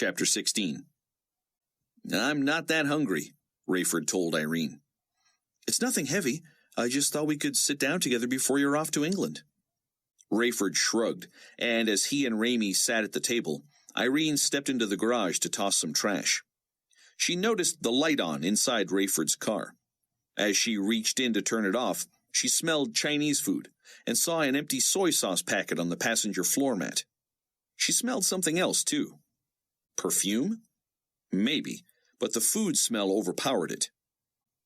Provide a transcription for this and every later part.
Chapter 16. I'm not that hungry, Rayford told Irene. It's nothing heavy. I just thought we could sit down together before you're off to England. Rayford shrugged, and as he and Ramey sat at the table, Irene stepped into the garage to toss some trash. She noticed the light on inside Rayford's car. As she reached in to turn it off, she smelled Chinese food and saw an empty soy sauce packet on the passenger floor mat. She smelled something else, too. Perfume? Maybe, but the food smell overpowered it.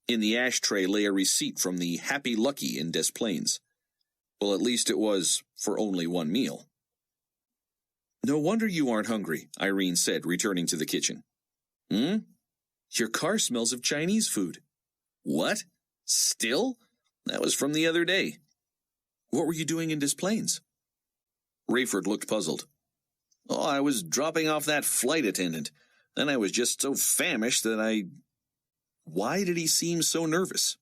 In the ashtray lay a receipt from the Happy Lucky in Des Plaines. Well, at least it was for only one meal. No wonder you aren't hungry, Irene said, returning to the kitchen. Your car smells of Chinese food. What? Still? That was from the other day. What were you doing in Des Plaines? Rayford looked puzzled. Oh, I was dropping off that flight attendant. Then I was just so famished that I... Why did he seem so nervous?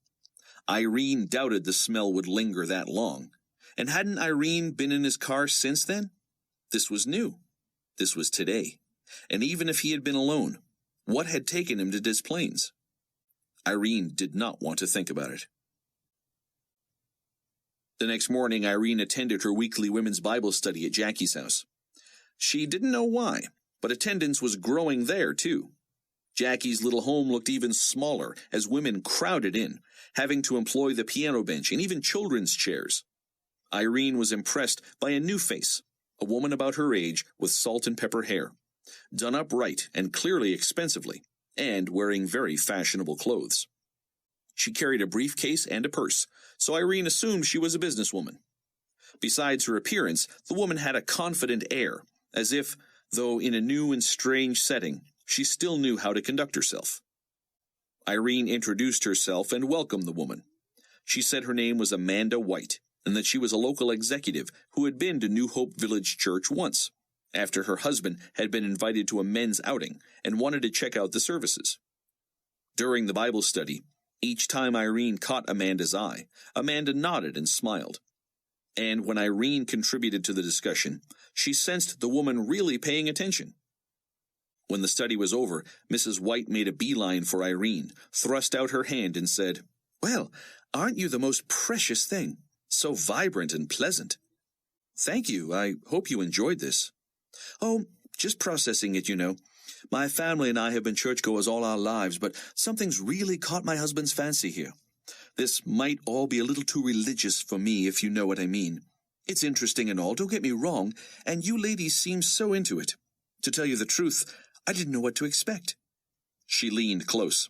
Irene doubted the smell would linger that long. And hadn't Irene been in his car since then? This was new. This was today. And even if he had been alone, what had taken him to Des Plaines? Irene did not want to think about it. The next morning, Irene attended her weekly women's Bible study at Jackie's house. She didn't know why, but attendance was growing there, too. Jackie's little home looked even smaller as women crowded in, having to employ the piano bench and even children's chairs. Irene was impressed by a new face, a woman about her age with salt and pepper hair, done up right and clearly expensively, and wearing very fashionable clothes. She carried a briefcase and a purse, so Irene assumed she was a businesswoman. Besides her appearance, the woman had a confident air, as if, though in a new and strange setting, she still knew how to conduct herself. Irene introduced herself and welcomed the woman. She said her name was Amanda White, and that she was a local executive who had been to New Hope Village Church once, after her husband had been invited to a men's outing and wanted to check out the services. During the Bible study, each time Irene caught Amanda's eye, Amanda nodded and smiled. And when Irene contributed to the discussion, she sensed the woman really paying attention. When the study was over, Mrs. White made a beeline for Irene, thrust out her hand and said, "Well, aren't you the most precious thing? So vibrant and pleasant." "Thank you. I hope you enjoyed this." "Oh, just processing it, you know. My family and I have been churchgoers all our lives, but something's really caught my husband's fancy here. This might all be a little too religious for me, if you know what I mean. It's interesting and all, don't get me wrong, and you ladies seem so into it. To tell you the truth, I didn't know what to expect." She leaned close.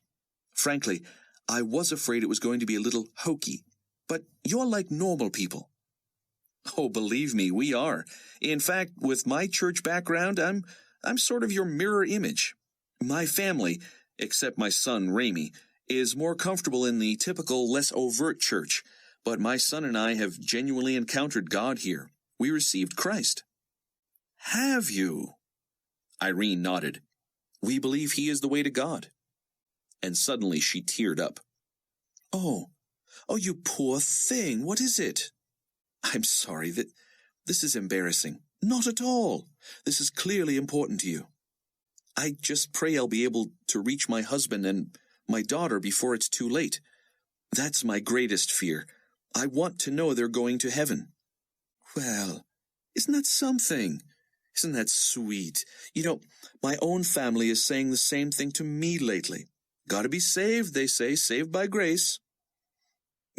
"Frankly, I was afraid it was going to be a little hokey, but you're like normal people." "Oh, believe me, we are. In fact, with my church background, I'm sort of your mirror image. My family, except my son Ramey, is more comfortable in the typical, less overt church, but my son and I have genuinely encountered God here. We received Christ." "Have you?" Irene nodded. "We believe he is the way to God." And suddenly she teared up. Oh, you poor thing, what is it?" "I'm sorry, this is embarrassing." "Not at all. This is clearly important to you." "I just pray I'll be able to reach my husband and my daughter before it's too late. That's my greatest fear. I want to know they're going to heaven." "Well, isn't that something? Isn't that sweet? You know, my own family is saying the same thing to me lately. Gotta be saved, they say, saved by grace.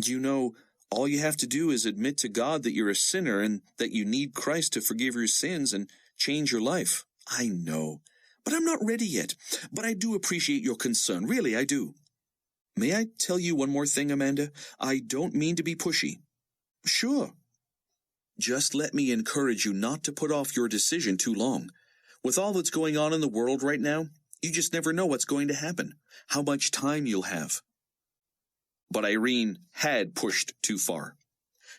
You know, all you have to do is admit to God that you're a sinner and that you need Christ to forgive your sins and change your life. I know, but I'm not ready yet. But I do appreciate your concern, really I do. May I tell you one more thing, Amanda? I don't mean to be pushy." "Sure." "Just let me encourage you not to put off your decision too long. With all that's going on in the world right now, you just never know what's going to happen, how much time you'll have." But Irene had pushed too far.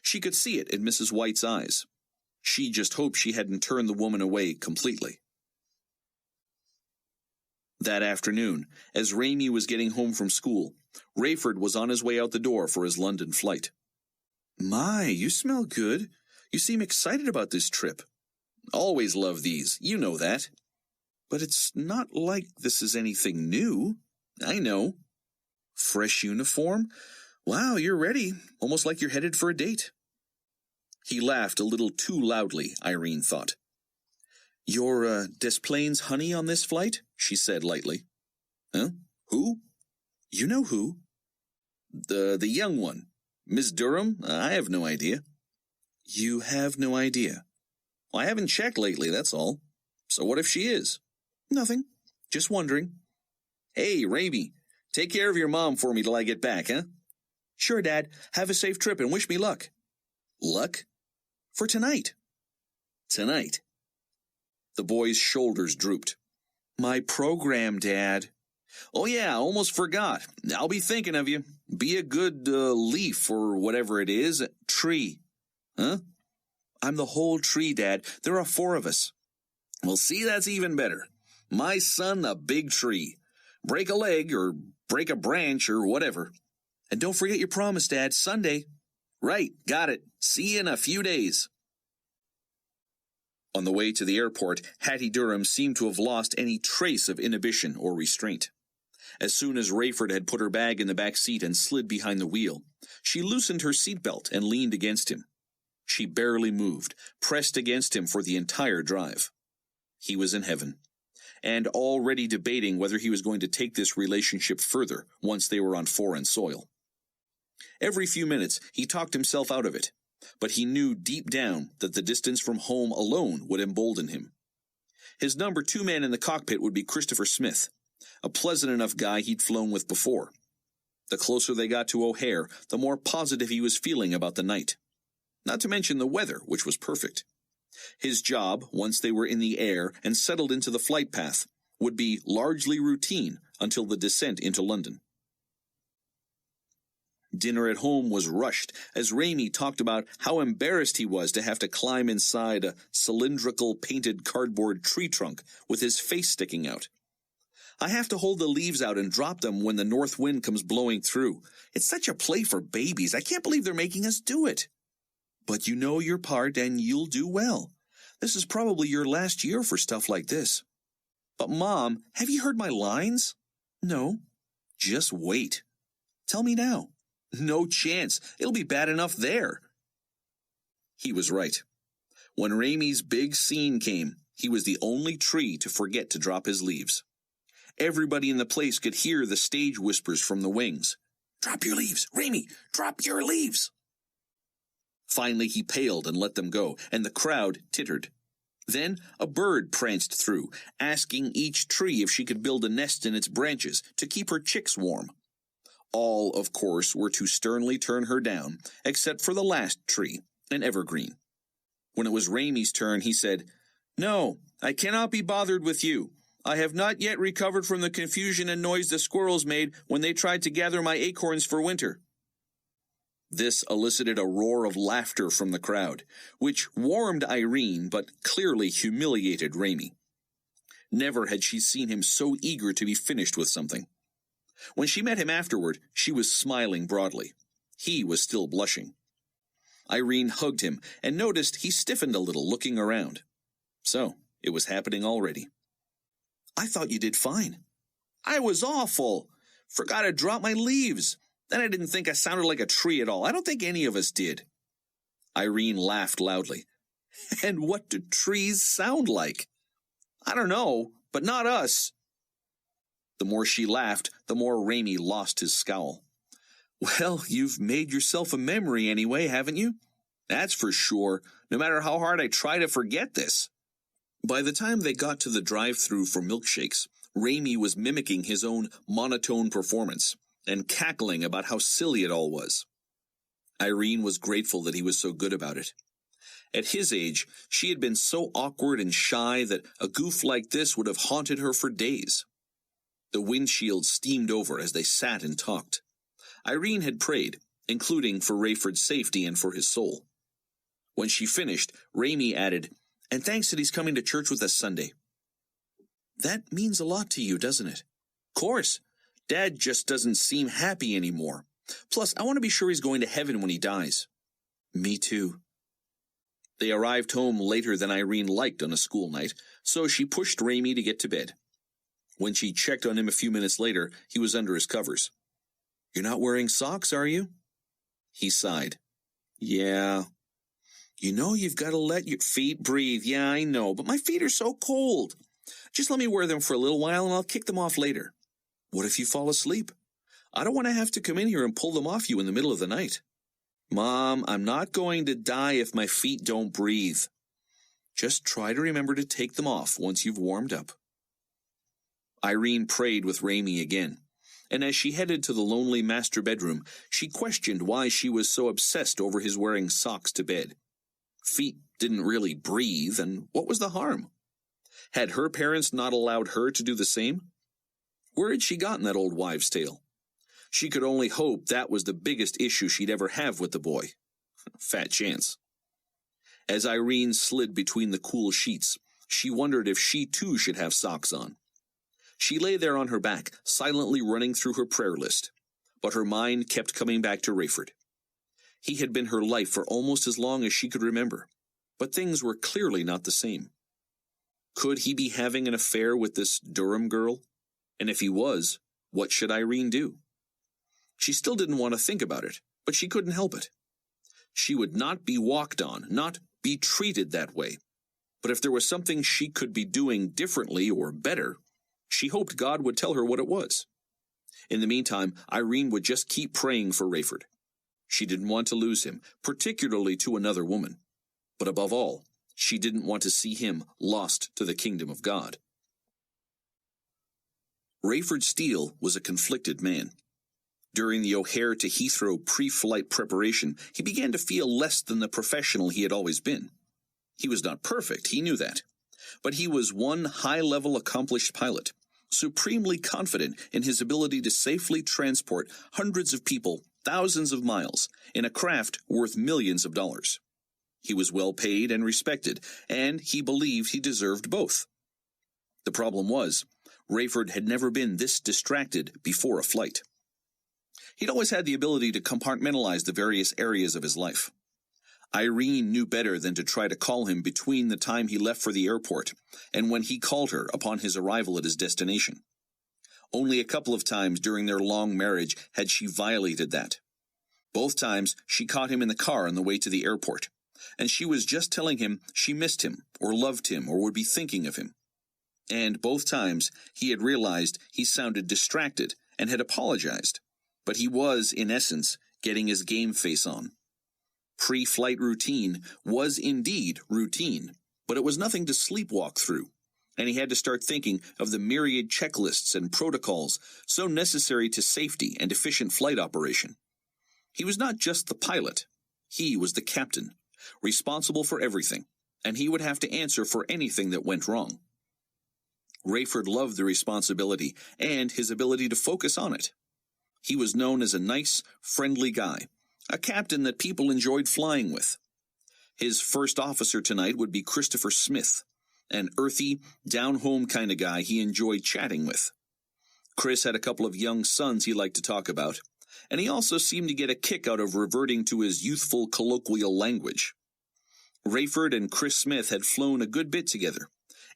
She could see it in Mrs. White's eyes. She just hoped she hadn't turned the woman away completely. That afternoon, as Ramey was getting home from school, Rayford was on his way out the door for his London flight. "My, you smell good. You seem excited about this trip." "Always love these, you know that." But it's not like this is anything new. I know. Fresh uniform? Wow, you're ready. Almost like you're headed for a date. He laughed a little too loudly, Irene thought. You're, Des Plaines honey on this flight? She said lightly. Huh? Who? You know who. The young one. Miss Durham? I have no idea. You have no idea? Well, I haven't checked lately, that's all. So what if she is? Nothing. Just wondering. Hey, Raimi, take care of your mom for me till I get back, huh? Sure, Dad. Have a safe trip and wish me luck. Luck? For tonight. Tonight. The boy's shoulders drooped. My program, Dad. Oh yeah, almost forgot. I'll be thinking of you. Be a good leaf or whatever it is. Tree. Huh? I'm the whole tree, Dad. There are 4 of us. Well, see, that's even better. My son, the big tree. Break a leg or break a branch or whatever. And don't forget your promise, Dad. Sunday. Right, got it. See you in a few days. On the way to the airport, Hattie Durham seemed to have lost any trace of inhibition or restraint. As soon as Rayford had put her bag in the back seat and slid behind the wheel, she loosened her seatbelt and leaned against him. She barely moved, pressed against him for the entire drive. He was in heaven, and already debating whether he was going to take this relationship further once they were on foreign soil. Every few minutes he talked himself out of it, but he knew deep down that the distance from home alone would embolden him. His number 2 man in the cockpit would be Christopher Smith, a pleasant enough guy he'd flown with before. The closer they got to O'Hare, the more positive he was feeling about the night. Not to mention the weather, which was perfect. His job, once they were in the air and settled into the flight path, would be largely routine until the descent into London. Dinner at home was rushed as Raimi talked about how embarrassed he was to have to climb inside a cylindrical painted cardboard tree trunk with his face sticking out. I have to hold the leaves out and drop them when the north wind comes blowing through. It's such a play for babies. I can't believe they're making us do it. But you know your part and you'll do well. This is probably your last year for stuff like this. But Mom, have you heard my lines? No. Just wait. Tell me now. No chance. It'll be bad enough there. He was right. When Raimi's big scene came, he was the only tree to forget to drop his leaves. Everybody in the place could hear the stage whispers from the wings. Drop your leaves, Raimi! Drop your leaves! Finally he paled and let them go, and the crowd tittered. Then a bird pranced through, asking each tree if she could build a nest in its branches to keep her chicks warm. All, of course, were to sternly turn her down, except for the last tree, an evergreen. When it was Raimi's turn, he said, No, I cannot be bothered with you. I have not yet recovered from the confusion and noise the squirrels made when they tried to gather my acorns for winter. This elicited a roar of laughter from the crowd, which warmed Irene but clearly humiliated Raimi. Never had she seen him so eager to be finished with something. When she met him afterward, she was smiling broadly. He was still blushing. Irene hugged him and noticed he stiffened a little, looking around. So, it was happening already. I thought you did fine. I was awful. Forgot to drop my leaves. Then I didn't think I sounded like a tree at all. I don't think any of us did. Irene laughed loudly. And what do trees sound like? I don't know, but not us. The more she laughed, the more Raimi lost his scowl. Well, you've made yourself a memory anyway, haven't you? That's for sure, no matter how hard I try to forget this. By the time they got to the drive-thru for milkshakes, Raimi was mimicking his own monotone performance and cackling about how silly it all was. Irene was grateful that he was so good about it. At his age, she had been so awkward and shy that a goof like this would have haunted her for days. The windshield steamed over as they sat and talked. Irene had prayed, including for Rayford's safety and for his soul. When she finished, Raimi added, And thanks that he's coming to church with us Sunday. That means a lot to you, doesn't it? Course. Dad just doesn't seem happy anymore. Plus, I want to be sure he's going to heaven when he dies. Me too. They arrived home later than Irene liked on a school night, so she pushed Ramey to get to bed. When she checked on him a few minutes later, he was under his covers. "You're not wearing socks, are you?" He sighed. "Yeah." "You know you've got to let your feet breathe." "Yeah, I know, but my feet are so cold. Just let me wear them for a little while and I'll kick them off later." "What if you fall asleep? I don't want to have to come in here and pull them off you in the middle of the night." "Mom, I'm not going to die if my feet don't breathe." "Just try to remember to take them off once you've warmed up." Irene prayed with Ramey again, and as she headed to the lonely master bedroom, she questioned why she was so obsessed over his wearing socks to bed. Feet didn't really breathe, and what was the harm? Had her parents not allowed her to do the same? Where had she gotten that old wives' tale? She could only hope that was the biggest issue she'd ever have with the boy. Fat chance. As Irene slid between the cool sheets, she wondered if she too should have socks on. She lay there on her back, silently running through her prayer list, but her mind kept coming back to Rayford. He had been her life for almost as long as she could remember, but things were clearly not the same. Could he be having an affair with this Durham girl? And if he was, what should Irene do? She still didn't want to think about it, but she couldn't help it. She would not be walked on, not be treated that way. But if there was something she could be doing differently or better, she hoped God would tell her what it was. In the meantime, Irene would just keep praying for Rayford. She didn't want to lose him, particularly to another woman. But above all, she didn't want to see him lost to the kingdom of God. Rayford Steele was a conflicted man. During the O'Hare to Heathrow pre-flight preparation, he began to feel less than the professional he had always been. He was not perfect, he knew that. But he was one high-level accomplished pilot, supremely confident in his ability to safely transport hundreds of people thousands of miles in a craft worth millions of dollars. He was well paid and respected, and he believed he deserved both. The problem was, Rayford had never been this distracted before a flight. He'd always had the ability to compartmentalize the various areas of his life. Irene knew better than to try to call him between the time he left for the airport and when he called her upon his arrival at his destination. Only a couple of times during their long marriage had she violated that. Both times she caught him in the car on the way to the airport, and she was just telling him she missed him or loved him or would be thinking of him. And both times he had realized he sounded distracted and had apologized, but he was, in essence, getting his game face on. Pre-flight routine was indeed routine, but it was nothing to sleepwalk through, and he had to start thinking of the myriad checklists and protocols so necessary to safety and efficient flight operation. He was not just the pilot, he was the captain, responsible for everything, and he would have to answer for anything that went wrong. Rayford loved the responsibility and his ability to focus on it. He was known as a nice, friendly guy, a captain that people enjoyed flying with. His first officer tonight would be Christopher Smith, an earthy, down-home kind of guy he enjoyed chatting with. Chris had a couple of young sons he liked to talk about, and he also seemed to get a kick out of reverting to his youthful colloquial language. Rayford and Chris Smith had flown a good bit together,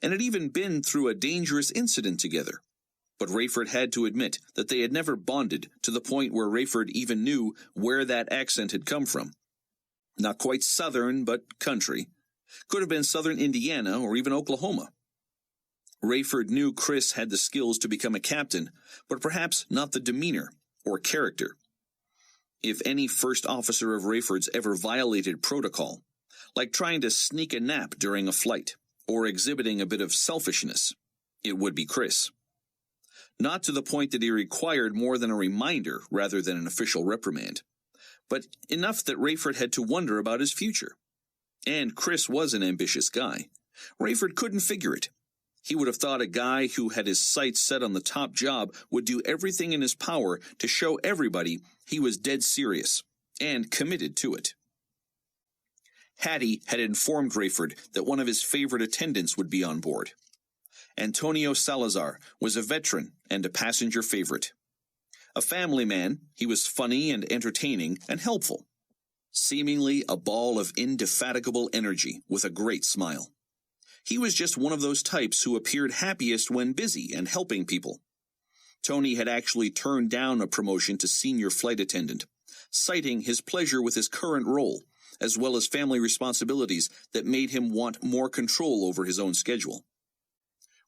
and had even been through a dangerous incident together. But Rayford had to admit that they had never bonded to the point where Rayford even knew where that accent had come from. Not quite southern, but country. Could have been southern Indiana or even Oklahoma. Rayford knew Chris had the skills to become a captain, but perhaps not the demeanor or character. If any first officer of Rayford's ever violated protocol, like trying to sneak a nap during a flight, or exhibiting a bit of selfishness, it would be Chris. Not to the point that he required more than a reminder rather than an official reprimand, but enough that Rayford had to wonder about his future. And Chris was an ambitious guy. Rayford couldn't figure it. He would have thought a guy who had his sights set on the top job would do everything in his power to show everybody he was dead serious and committed to it. Hattie had informed Rayford that one of his favorite attendants would be on board. Antonio Salazar was a veteran and a passenger favorite. A family man, he was funny and entertaining and helpful. seemingly a ball of indefatigable energy with a great smile. He was just one of those types who appeared happiest when busy and helping people. Tony had actually turned down a promotion to senior flight attendant, citing his pleasure with his current role, as well as family responsibilities that made him want more control over his own schedule.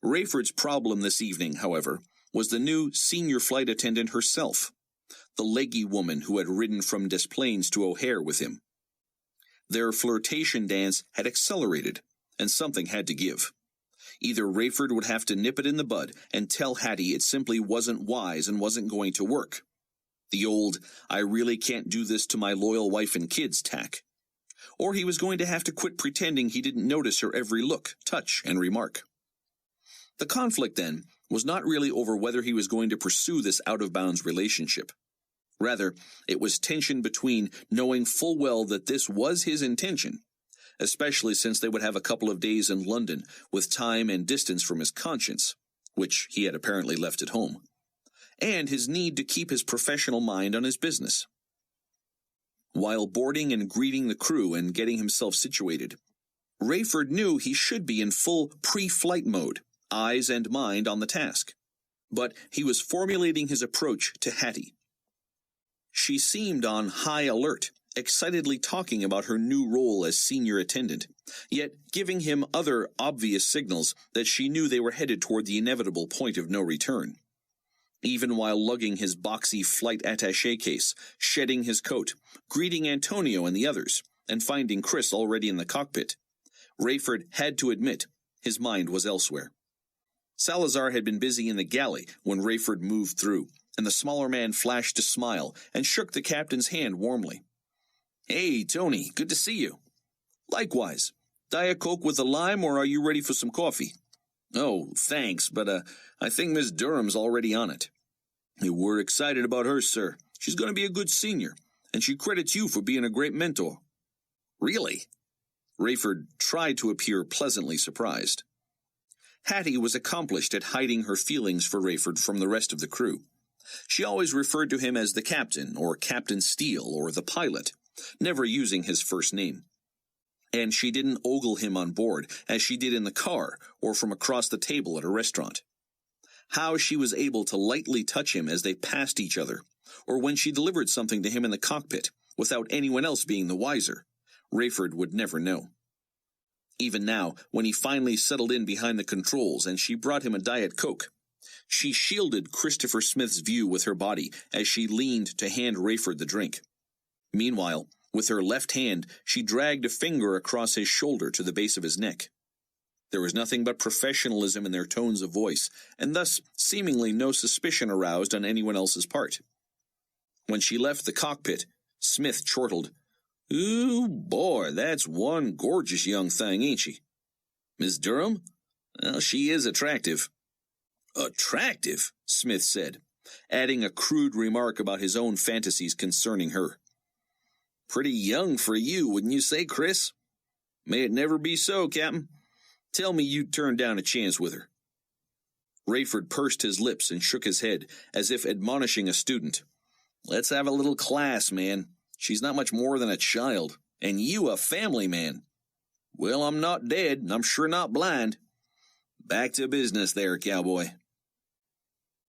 Rayford's problem this evening, however, was the new senior flight attendant herself, the leggy woman who had ridden from Des Plaines to O'Hare with him. Their flirtation dance had accelerated, and something had to give. Either Rayford would have to nip it in the bud and tell Hattie it simply wasn't wise and wasn't going to work. The old, I really can't do this to my loyal wife and kids tack. Or he was going to have to quit pretending he didn't notice her every look, touch, and remark. The conflict, then, was not really over whether he was going to pursue this out-of-bounds relationship. Rather, it was tension between knowing full well that this was his intention, especially since they would have a couple of days in London with time and distance from his conscience, which he had apparently left at home, and his need to keep his professional mind on his business. While boarding and greeting the crew and getting himself situated, Rayford knew he should be in full pre-flight mode, eyes and mind on the task. But he was formulating his approach to Hattie. She seemed on high alert, excitedly talking about her new role as senior attendant, yet giving him other obvious signals that she knew they were headed toward the inevitable point of no return. Even while lugging his boxy flight attaché case, shedding his coat, greeting Antonio and the others, and finding Chris already in the cockpit, Rayford had to admit his mind was elsewhere. Salazar had been busy in the galley when Rayford moved through, and the smaller man flashed a smile and shook the captain's hand warmly. "Hey, Tony, good to see you." "Likewise. Diet Coke with a lime, or are you ready for some coffee?" "Oh, thanks, but I think Miss Durham's already on it." "We're excited about her, sir. She's going to be a good senior, and she credits you for being a great mentor." "Really?" Rayford tried to appear pleasantly surprised. Hattie was accomplished at hiding her feelings for Rayford from the rest of the crew. She always referred to him as the captain, or Captain Steele, or the pilot, never using his first name. And she didn't ogle him on board, as she did in the car, or from across the table at a restaurant. How she was able to lightly touch him as they passed each other, or when she delivered something to him in the cockpit, without anyone else being the wiser, Rayford would never know. Even now, when he finally settled in behind the controls and she brought him a Diet Coke, she shielded Christopher Smith's view with her body as she leaned to hand Rayford the drink. Meanwhile, with her left hand, she dragged a finger across his shoulder to the base of his neck. There was nothing but professionalism in their tones of voice, and thus seemingly no suspicion aroused on anyone else's part. When she left the cockpit, Smith chortled, "Ooh, boy, that's one gorgeous young thing, ain't she?" "Miss Durham? Well, she is attractive." "Attractive?" Smith said, adding a crude remark about his own fantasies concerning her. "Pretty young for you, wouldn't you say, Chris?" "May it never be so, Captain. Tell me you'd turn down a chance with her." Rayford pursed his lips and shook his head, as if admonishing a student. "Let's have a little class, man. She's not much more than a child, and you a family man." "Well, I'm not dead, and I'm sure not blind." "Back to business there, cowboy."